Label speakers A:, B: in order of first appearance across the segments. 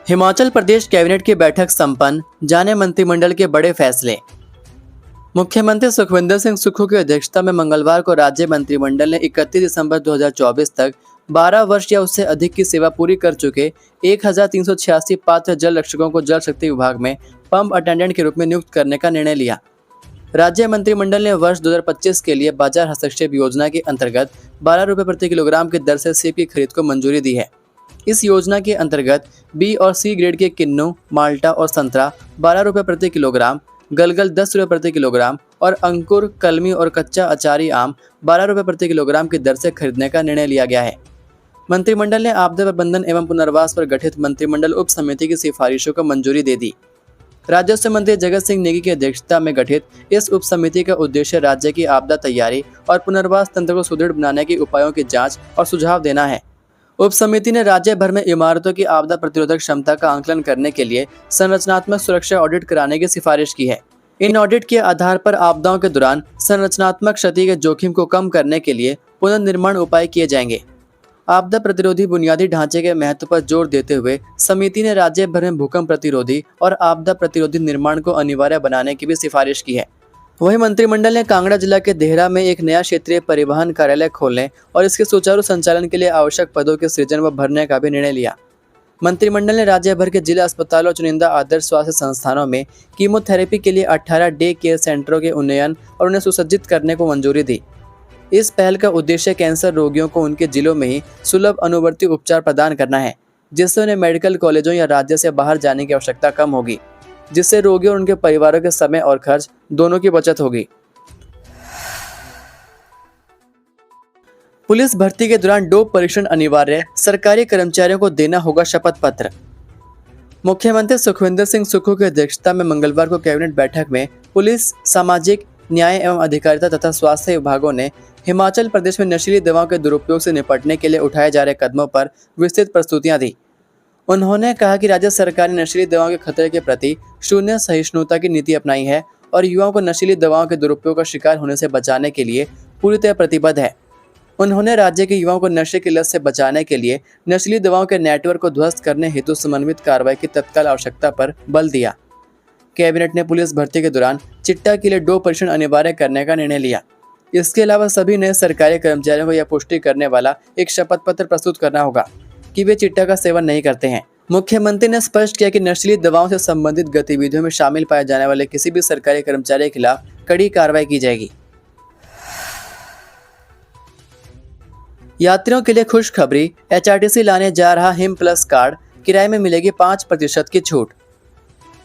A: Himachal Pradesh cabinet की बैठक संपन्न, जाने मंत्रिमंडल के बड़े फैसले। मुख्यमंत्री सुखविंदर सिंह सुक्खू की अध्यक्षता में मंगलवार को राज्य मंत्रिमंडल ने 31 दिसंबर 2024 तक 12 वर्ष या उससे अधिक की सेवा पूरी कर चुके 1386 पात्र जल रक्षकों को जल शक्ति विभाग में पंप अटेंडेंट के रूप में नियुक्त करने का निर्णय लिया। राज्य मंत्रिमंडल ने वर्ष 2025 के लिए बाजार हस्तक्षेप योजना के अंतर्गत 12 रुपये प्रति किलोग्राम की दर से सेब की खरीद को मंजूरी दी है। इस योजना के अंतर्गत बी और सी ग्रेड के किन्नू, माल्टा और संतरा 12 रुपये प्रति किलोग्राम, गलगल 10 रुपये प्रति किलोग्राम और अंकुर, कलमी और कच्चा अचारी आम 12 रुपये प्रति किलोग्राम की दर से खरीदने का निर्णय लिया गया है। मंत्रिमंडल ने आपदा प्रबंधन एवं पुनर्वास पर गठित मंत्रिमंडल उप समिति की सिफारिशों को मंजूरी दे दी। राजस्व मंत्री जगत सिंह नेगी की अध्यक्षता में गठित इस उप समिति का उद्देश्य राज्य की आपदा तैयारी और पुनर्वास तंत्र को सुदृढ़ बनाने के उपायों की जांच और सुझाव देना है। उप समिति ने राज्य भर में इमारतों की आपदा प्रतिरोधक क्षमता का आंकलन करने के लिए संरचनात्मक सुरक्षा ऑडिट कराने की सिफारिश की है। इन ऑडिट के आधार पर आपदाओं के दौरान संरचनात्मक क्षति के जोखिम को कम करने के लिए पुनर्निर्माण उपाय किए जाएंगे। आपदा प्रतिरोधी बुनियादी ढांचे के महत्व पर जोर देते हुए समिति ने राज्य भर में भूकंप प्रतिरोधी और आपदा प्रतिरोधी निर्माण को अनिवार्य बनाने की भी सिफारिश की है। वहीं मंत्रिमंडल ने कांगड़ा जिला के देहरा में एक नया क्षेत्रीय परिवहन कार्यालय खोलने और इसके सुचारू संचालन के लिए आवश्यक पदों के सृजन व भरने का भी निर्णय लिया। मंत्रिमंडल ने राज्य भर के जिला अस्पतालों और चुनिंदा आदर्श स्वास्थ्य संस्थानों में कीमोथेरेपी के लिए 18 डे केयर सेंटरों के उन्नयन और उन्हें सुसज्जित करने को मंजूरी दी। इस पहल का उद्देश्य कैंसर रोगियों को उनके जिलों में ही सुलभ अनुवर्ती उपचार प्रदान करना है, जिससे उन्हें मेडिकल कॉलेजों या राज्य से बाहर जाने की आवश्यकता कम होगी, जिससे रोगियों और उनके परिवारों के समय और खर्च दोनों की बचत होगी। पुलिस भर्ती के दौरान डोप परीक्षण अनिवार्य, सरकारी कर्मचारियों को देना होगा शपथ पत्र। मुख्यमंत्री सुखविंदर सिंह सुक्खू की अध्यक्षता में मंगलवार को कैबिनेट बैठक में पुलिस, सामाजिक न्याय एवं अधिकारिता तथा स्वास्थ्य विभागों ने हिमाचल प्रदेश में नशीली दवाओं के दुरुपयोग से निपटने के लिए उठाए जा रहे कदमों पर विस्तृत प्रस्तुतियां दी। उन्होंने कहा कि राज्य सरकार ने नशीली दवाओं के खतरे के प्रति शून्य सहिष्णुता की नीति अपनाई है और युवाओं को नशीली दवाओं के दुरुपयोग का शिकार होने से बचाने के लिए पूरी तरह प्रतिबद्ध है। उन्होंने राज्य के युवाओं को नशे की लत से बचाने के लिए नशीली दवाओं के नेटवर्क को ध्वस्त करने हेतु समन्वित कार्रवाई की तत्काल आवश्यकता पर बल दिया। कैबिनेट ने पुलिस भर्ती के दौरान चिट्टा के लिए डोप परीक्षण अनिवार्य करने का निर्णय लिया। इसके अलावा सभी नए सरकारी कर्मचारियों को यह पुष्टि करने वाला एक शपथ पत्र प्रस्तुत करना होगा कि वे चिट्टा का सेवन नहीं करते हैं। मुख्यमंत्री ने स्पष्ट किया कि नशीली दवाओं से संबंधित गतिविधियों में शामिल पाए जाने वाले किसी भी सरकारी कर्मचारी के खिलाफ कड़ी कार्रवाई की जाएगी। यात्रियों के लिए खुशखबरी, एचआरटीसी लाने जा रहा हिम प्लस कार्ड, किराए में मिलेगी 5% की छूट।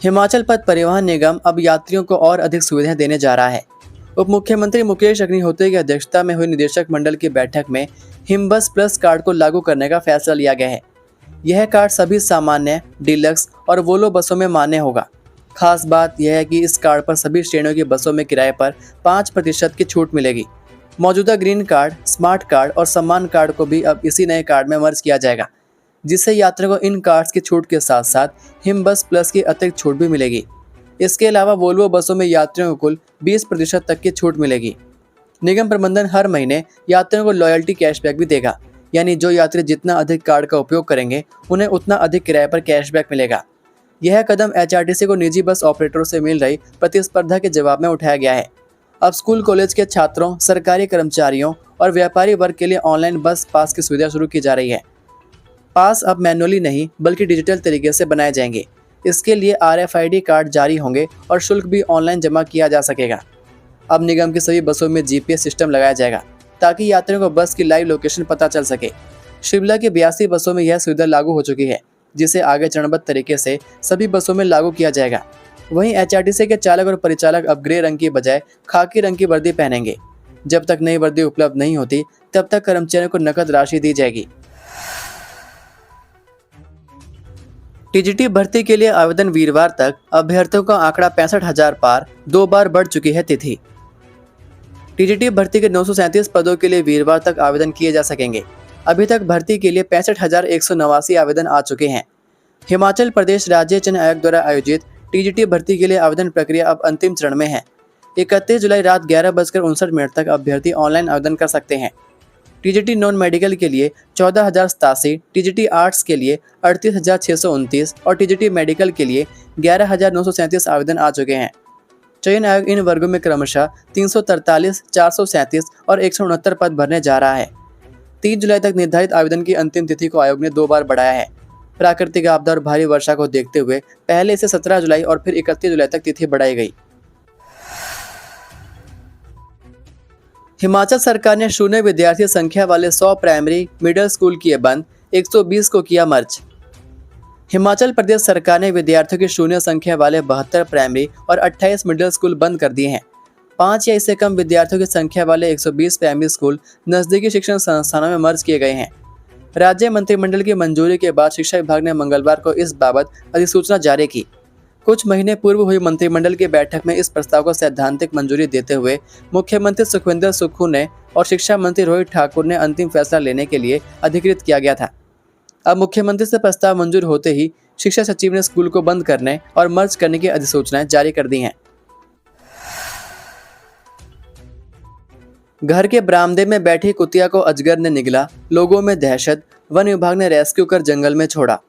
A: हिमाचल पथ परिवहन निगम अब यात्रियों को और अधिक सुविधाएं देने जा रहा है। उप मुख्यमंत्री मुकेश अग्निहोत्री की अध्यक्षता में हुई निदेशक मंडल की बैठक में हिमबस प्लस कार्ड को लागू करने का फैसला लिया गया है। यह कार्ड सभी सामान्य, डीलक्स और वोल्वो बसों में मान्य होगा। खास बात यह है कि इस कार्ड पर सभी श्रेणियों की बसों में किराए पर 5% की छूट मिलेगी। मौजूदा ग्रीन कार्ड, स्मार्ट कार्ड और सम्मान कार्ड को भी अब इसी नए कार्ड में मर्ज किया जाएगा, जिससे यात्रियों को इन कार्ड्स की छूट के साथ साथ हिमबस प्लस की अतिरिक्त छूट भी मिलेगी। इसके अलावा वोल्वो बसों में यात्रियों को कुल 20% तक की छूट मिलेगी। निगम प्रबंधन हर महीने यात्रियों को लॉयल्टी कैशबैक भी देगा, यानी जो यात्री जितना अधिक कार्ड का उपयोग करेंगे उन्हें उतना अधिक किराए पर कैशबैक मिलेगा। यह कदम एचआरटीसी को निजी बस ऑपरेटरों से मिल रही प्रतिस्पर्धा के जवाब में उठाया गया है। अब स्कूल कॉलेज के छात्रों, सरकारी कर्मचारियों और व्यापारी वर्ग के लिए ऑनलाइन बस पास की सुविधा शुरू की जा रही है। पास अब मैनुअली नहीं बल्कि डिजिटल तरीके से बनाए जाएंगे। इसके लिए RFID कार्ड जारी होंगे और शुल्क भी ऑनलाइन जमा किया जा सकेगा। अब निगम की सभी बसों में GPS सिस्टम लगाया जाएगा ताकि यात्रियों को बस की लाइव लोकेशन पता चल सके। शिमला की 82 बसों में यह सुविधा लागू हो चुकी है, जिसे आगे चरणबद्ध तरीके से सभी बसों में लागू किया जाएगा। वहीं एचआरटीसी के चालक और परिचालक अब ग्रे रंग की बजाय खाकी रंग की वर्दी पहनेंगे। जब तक नई वर्दी उपलब्ध नहीं होती तब तक कर्मचारियों को नकद राशि दी जाएगी। टीजीटी भर्ती के लिए आवेदन वीरवार तक, अभ्यर्थियों का आंकड़ा 65,000 पार, 2 बार बढ़ चुकी है तिथि। टीजीटी भर्ती के 937 पदों के लिए वीरवार तक आवेदन किए जा सकेंगे। अभी तक भर्ती के लिए 65,189 आवेदन आ चुके हैं। हिमाचल प्रदेश राज्य चयन आयोग द्वारा आयोजित टीजीटी भर्ती के लिए आवेदन प्रक्रिया अब अंतिम चरण में है। 31 जुलाई रात 11:59 तक अभ्यर्थी ऑनलाइन आवेदन कर सकते हैं। टीजीटी नॉन मेडिकल के लिए 14,087, टीजीटी आर्ट्स के लिए 38,629 और टीजीटी मेडिकल के लिए 11,937 आवेदन आ चुके हैं। चयन आयोग इन वर्गों में क्रमशः 343, 437 और 169 पद भरने जा रहा है। 3 जुलाई तक निर्धारित आवेदन की अंतिम तिथि को आयोग ने 2 बार बढ़ाया है। प्राकृतिक आपदा और भारी वर्षा को देखते हुए पहले इसे 17 जुलाई और फिर 31 जुलाई तक तिथि बढ़ाई गई। हिमाचल सरकार ने शून्य विद्यार्थी संख्या वाले 100 प्राइमरी मिडिल स्कूल किए बंद, 120 को किया मर्ज। हिमाचल प्रदेश सरकार ने विद्यार्थियों की शून्य संख्या वाले 72 प्राइमरी और 28 मिडिल स्कूल बंद कर दिए हैं। 5 या इससे कम विद्यार्थियों की संख्या वाले 120 प्राइमरी स्कूल नजदीकी शिक्षण संस्थानों में मर्ज किए गए हैं। राज्य मंत्रिमंडल की मंजूरी के बाद शिक्षा विभाग ने मंगलवार को इस बाबत अधिसूचना जारी की। कुछ महीने पूर्व हुई मंत्रिमंडल की बैठक में इस प्रस्ताव को सैद्धांतिक मंजूरी देते हुए मुख्यमंत्री सुखविंदर सुक्खू ने और शिक्षा मंत्री रोहित ठाकुर ने अंतिम फैसला लेने के लिए अधिकृत किया गया था। अब मुख्यमंत्री से प्रस्ताव मंजूर होते ही शिक्षा सचिव ने स्कूल को बंद करने और मर्ज करने की अधिसूचनाएं जारी कर दी हैं। घर के बरामदे में बैठी कुतिया को अजगर ने निगला, लोगों में दहशत, वन विभाग ने रेस्क्यू कर जंगल में छोड़ा।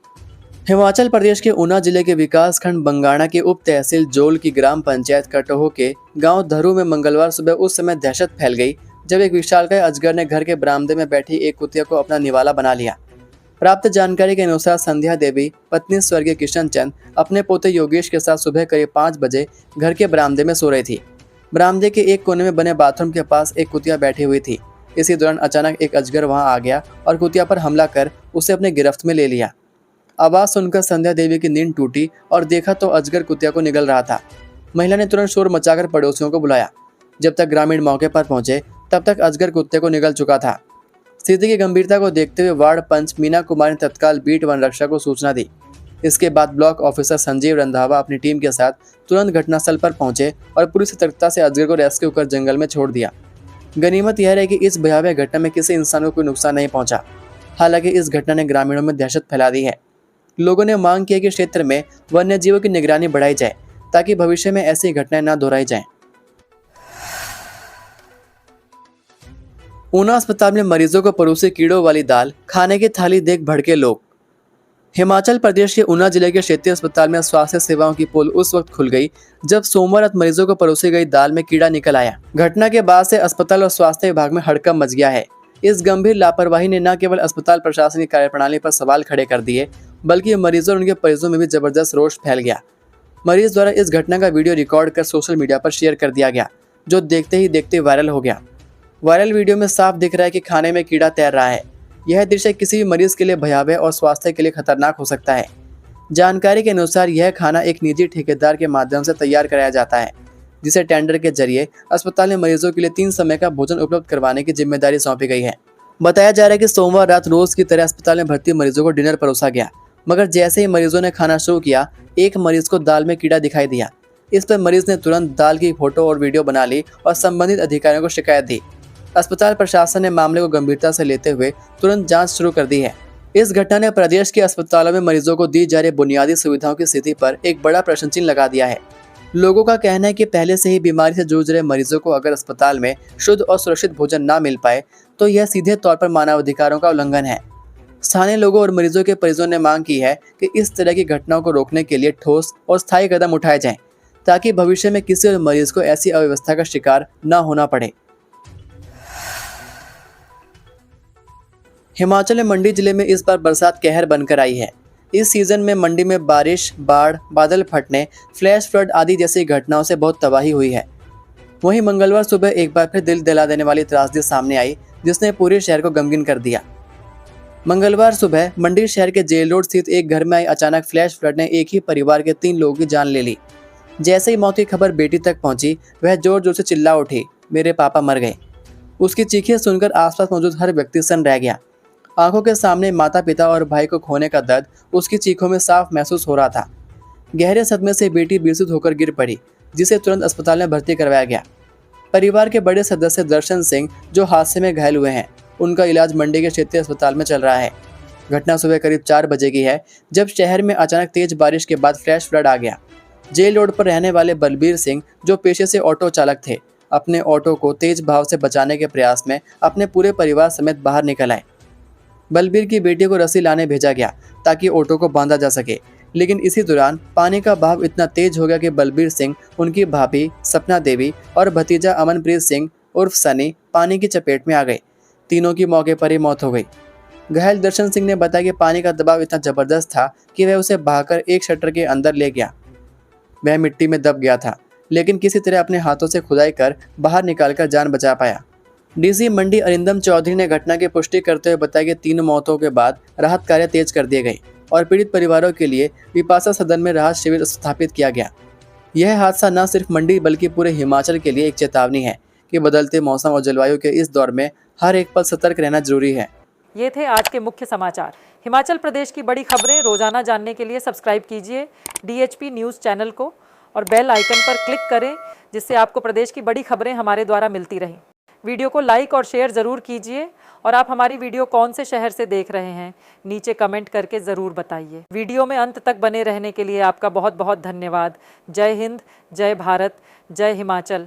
A: हिमाचल प्रदेश के ऊना जिले के विकासखंड बंगाणा के उप तहसील जोल की ग्राम पंचायत कटोह के गांव धरू में मंगलवार सुबह उस समय दहशत फैल गई जब एक विशालकाय अजगर ने घर के बरामदे में बैठी एक कुतिया को अपना निवाला बना लिया। प्राप्त जानकारी के अनुसार संध्या देवी पत्नी स्वर्गीय किशन चंद अपने पोते योगेश के साथ सुबह करीब 5 बजे घर के बरामदे में सो रही थी। बरामदे के एक कोने में बने बाथरूम के पास एक कुतिया बैठी हुई थी। इसी दौरान अचानक एक अजगर वहां आ गया और कुतिया पर हमला कर उसे अपने गिरफ्त में ले लिया। आवाज सुनकर संध्या देवी की नींद टूटी और देखा तो अजगर कुतिया को निगल रहा था। महिला ने तुरंत शोर मचाकर पड़ोसियों को बुलाया। जब तक ग्रामीण मौके पर पहुंचे तब तक अजगर कुत्ते को निगल चुका था। स्थिति की गंभीरता को देखते हुए वार्ड पंच मीना कुमार ने तत्काल बीट वन रक्षा को सूचना दी। इसके बाद ब्लॉक ऑफिसर संजीव रंधावा अपनी टीम के साथ तुरंत घटनास्थल पर पहुंचे और पूरी सतर्कता से अजगर को रेस्क्यू कर जंगल में छोड़ दिया। गनीमत यह रही कि इस भयावह घटना में किसी इंसान को कोई नुकसान नहीं पहुंचा। हालांकि इस घटना ने ग्रामीणों में दहशत फैला दी है। लोगों ने मांग की है कि क्षेत्र में वन्य जीवों की निगरानी बढ़ाई जाए ताकि भविष्य में ऐसी घटनाएं न दोहराई जाएं। ऊना अस्पताल में मरीजों को परोसी कीड़ों वाली दाल, खाने की थाली देख भड़के लोग। हिमाचल प्रदेश के ऊना जिले के क्षेत्रीय अस्पताल में स्वास्थ्य सेवाओं की पोल उस वक्त खुल गई जब सोमवार रात मरीजों को परोसी गई दाल में कीड़ा निकल आया। घटना के बाद से अस्पताल और स्वास्थ्य विभाग में हड़कंप मच गया है। इस गंभीर लापरवाही ने न केवल अस्पताल प्रशासन की कार्यप्रणाली पर सवाल खड़े कर दिए बल्कि मरीजों और उनके परिजनों में भी जबरदस्त रोष फैल गया। मरीज द्वारा इस घटना का वीडियो रिकॉर्ड कर सोशल मीडिया पर शेयर कर दिया गया, जो देखते ही देखते वायरल हो गया। वायरल वीडियो में साफ दिख रहा है कि खाने में कीड़ा तैर रहा है। यह दृश्य किसी भी मरीज के लिए भयावह और स्वास्थ्य के लिए खतरनाक हो सकता है। जानकारी के अनुसार यह खाना एक निजी ठेकेदार के माध्यम से तैयार कराया जाता है, जिसे टेंडर के जरिए अस्पताल में मरीजों के लिए 3 समय का भोजन उपलब्ध करवाने की जिम्मेदारी सौंपी गई है। बताया जा रहा है कि सोमवार रात रोज की तरह अस्पताल में भर्ती मरीजों को डिनर परोसा गया, मगर जैसे ही मरीजों ने खाना शुरू किया, एक मरीज को दाल में कीड़ा दिखाई दिया। इस पर मरीज ने तुरंत दाल की फोटो और वीडियो बना ली और संबंधित अधिकारियों को शिकायत दी। अस्पताल प्रशासन ने मामले को गंभीरता से लेते हुए तुरंत जांच शुरू कर दी है। इस घटना ने प्रदेश के अस्पतालों में मरीजों को दी जा रही बुनियादी सुविधाओं की स्थिति पर एक बड़ा प्रश्न चिन्ह लगा दिया है। लोगों का कहना है कि पहले से ही बीमारी से जूझ रहे मरीजों को अगर अस्पताल में शुद्ध और सुरक्षित भोजन न मिल पाए तो यह सीधे तौर पर मानवाधिकारों का उल्लंघन है। स्थानीय लोगों और मरीजों के परिजनों ने मांग की है कि इस तरह की घटनाओं को रोकने के लिए ठोस और स्थायी कदम उठाए जाएं, ताकि भविष्य में किसी और मरीज को ऐसी अव्यवस्था का शिकार न होना पड़े। हिमाचल में मंडी जिले में इस बार बरसात कहर बनकर आई है। इस सीजन में मंडी में बारिश, बाढ़, बादल फटने, फ्लैश फ्लड आदि जैसी घटनाओं से बहुत तबाही हुई है। वहीं मंगलवार सुबह एक बार फिर दिल दिला देने वाली त्रासदी सामने आई, जिसने पूरे शहर को गमगीन कर दिया। मंगलवार सुबह मंडी शहर के जेल रोड स्थित एक घर में आई अचानक फ्लैश फ्लड ने एक ही परिवार के 3 लोगों की जान ले ली। जैसे ही मौत की खबर बेटी तक पहुंची, वह जोर जोर से चिल्ला उठी, मेरे पापा मर गए। उसकी चीखें सुनकर आसपास मौजूद हर व्यक्ति सन्न रह गया। आंखों के सामने माता पिता और भाई को खोने का दर्द उसकी चीखों में साफ महसूस हो रहा था। गहरे सदमे से बेटी बेसुध होकर गिर पड़ी, जिसे तुरंत अस्पताल में भर्ती करवाया गया। परिवार के बड़े सदस्य दर्शन सिंह, जो हादसे में घायल हुए हैं, उनका इलाज मंडी के क्षेत्रीय अस्पताल में चल रहा है। घटना सुबह करीब 4 बजे की है, जब शहर में अचानक तेज बारिश के बाद फ्लैश फ्लड आ गया। जेल रोड पर रहने वाले बलबीर सिंह, जो पेशे से ऑटो चालक थे, अपने ऑटो को तेज भाव से बचाने के प्रयास में अपने पूरे परिवार समेत बाहर निकल आए। बलबीर की बेटी को रस्सी लाने भेजा गया ताकि ऑटो को बांधा जा सके, लेकिन इसी दौरान पानी का बहाव इतना तेज हो गया कि बलबीर सिंह, उनकी भाभी सपना देवी और भतीजा अमनप्रीत सिंह उर्फ सनी पानी की चपेट में आ गए। तीनों की मौके पर ही मौत हो गई। घायल दर्शन सिंह ने बताया कि पानी का दबाव इतना जबरदस्त था कि वह उसे बहाकर एक शटर के अंदर ले गया। वह मिट्टी में दब गया था, लेकिन किसी तरह अपने हाथों से खुदाई कर बाहर निकालकर जान बचा पाया। डीसी मंडी अरिंदम चौधरी ने घटना की पुष्टि करते हुए बताया कि 3 मौतों के बाद राहत कार्य तेज कर दिए गए और पीड़ित परिवारों के लिए विपाशा सदन में राहत शिविर स्थापित किया गया। यह हादसा न सिर्फ मंडी बल्कि पूरे हिमाचल के लिए एक चेतावनी है कि बदलते मौसम और जलवायु के इस दौर में हर एक पल सतर्क रहना जरूरी है।
B: ये थे आज के मुख्य समाचार। हिमाचल प्रदेश की बड़ी खबरें रोजाना जानने के लिए सब्सक्राइब कीजिए DHP न्यूज़ चैनल को और बेल आइकन पर क्लिक करें, जिससे आपको प्रदेश की बड़ी खबरें हमारे द्वारा मिलती रहें। वीडियो को लाइक और शेयर ज़रूर कीजिए और आप हमारी वीडियो कौन से शहर से देख रहे हैं नीचे कमेंट करके ज़रूर बताइए। वीडियो में अंत तक बने रहने के लिए आपका बहुत बहुत धन्यवाद। जय हिंद, जय भारत, जय हिमाचल।